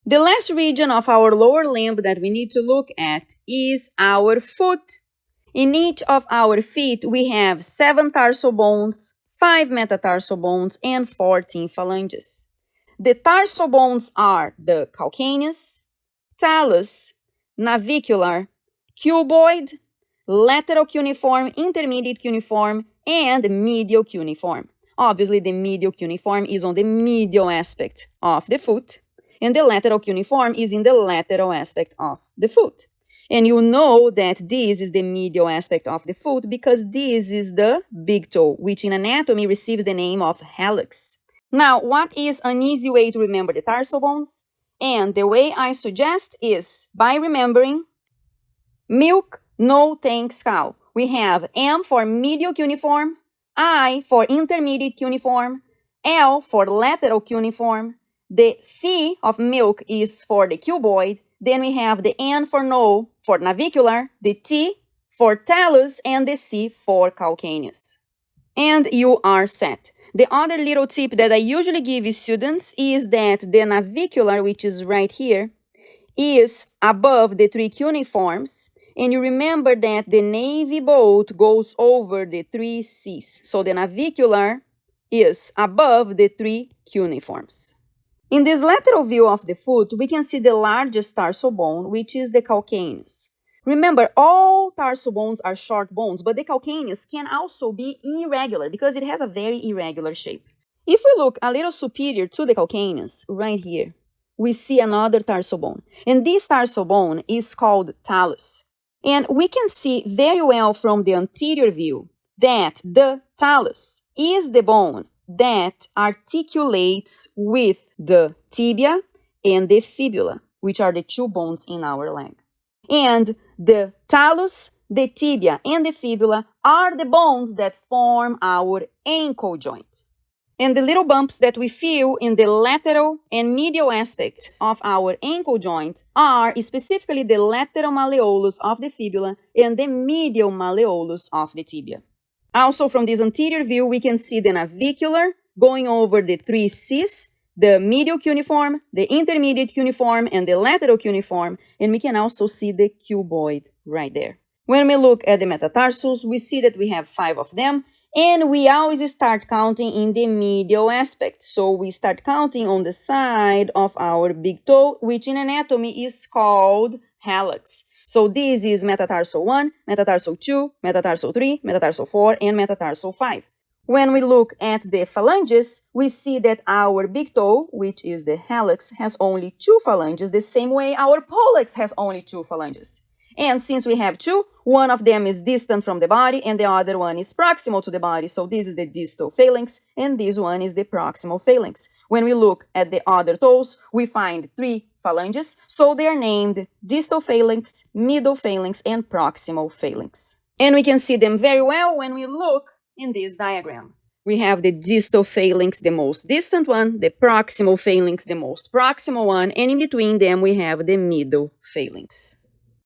The last region of our lower limb that we need to look at is our foot. In each of our feet, we have 7 tarsal bones, 5 metatarsal bones, and 14 phalanges. The tarsal bones are the calcaneus, talus, navicular, cuboid, lateral cuneiform, intermediate cuneiform, and medial cuneiform. Obviously, the medial cuneiform is on the medial aspect of the foot, and the lateral cuneiform is in the lateral aspect of the foot. And you know that this is the medial aspect of the foot because this is the big toe, which in anatomy receives the name of hallux. Now, what is an easy way to remember the tarsal bones? And the way I suggest is by remembering milk, no thanks cow. We have M for medial cuneiform, I for intermediate cuneiform, L for lateral cuneiform, the C of milk is for the cuboid, then we have the N for no for navicular, the T for talus, and the C for calcaneus. And you are set. The other little tip that I usually give students is that the navicular, which is right here, is above the 3 cuneiforms. And you remember that the navy boat goes over the 3 C's. So the navicular is above the 3 cuneiforms. In this lateral view of the foot, we can see the largest tarsal bone, which is the calcaneus. Remember, all tarsal bones are short bones, but the calcaneus can also be irregular because it has a very irregular shape. If we look a little superior to the calcaneus, right here, we see another tarsal bone. And this tarsal bone is called talus. And we can see very well from the anterior view that the talus is the bone that articulates with the tibia and the fibula, which are the 2 bones in our leg. And the talus, the tibia, and the fibula are the bones that form our ankle joint. And the little bumps that we feel in the lateral and medial aspects of our ankle joint are specifically the lateral malleolus of the fibula and the medial malleolus of the tibia. Also, from this anterior view, we can see the navicular going over the 3 C's, the medial cuneiform, the intermediate cuneiform, and the lateral cuneiform, and we can also see the cuboid right there. When we look at the metatarsals, we see that we have 5 of them, and we always start counting in the medial aspect. So we start counting on the side of our big toe, which in anatomy is called hallux. So this is metatarsal 1, metatarsal 2, metatarsal 3, metatarsal 4, and metatarsal 5. When we look at the phalanges, we see that our big toe, which is the hallux, has only 2 phalanges, the same way our pollex has only 2 phalanges. And since we have 2, one of them is distant from the body and the other one is proximal to the body. So this is the distal phalanx and this one is the proximal phalanx. When we look at the other toes, we find 3 phalanges. So they are named distal phalanx, middle phalanx, and proximal phalanx. And we can see them very well when we look in this diagram. We have the distal phalanx, the most distant one, the proximal phalanx, the most proximal one, and in between them we have the middle phalanx.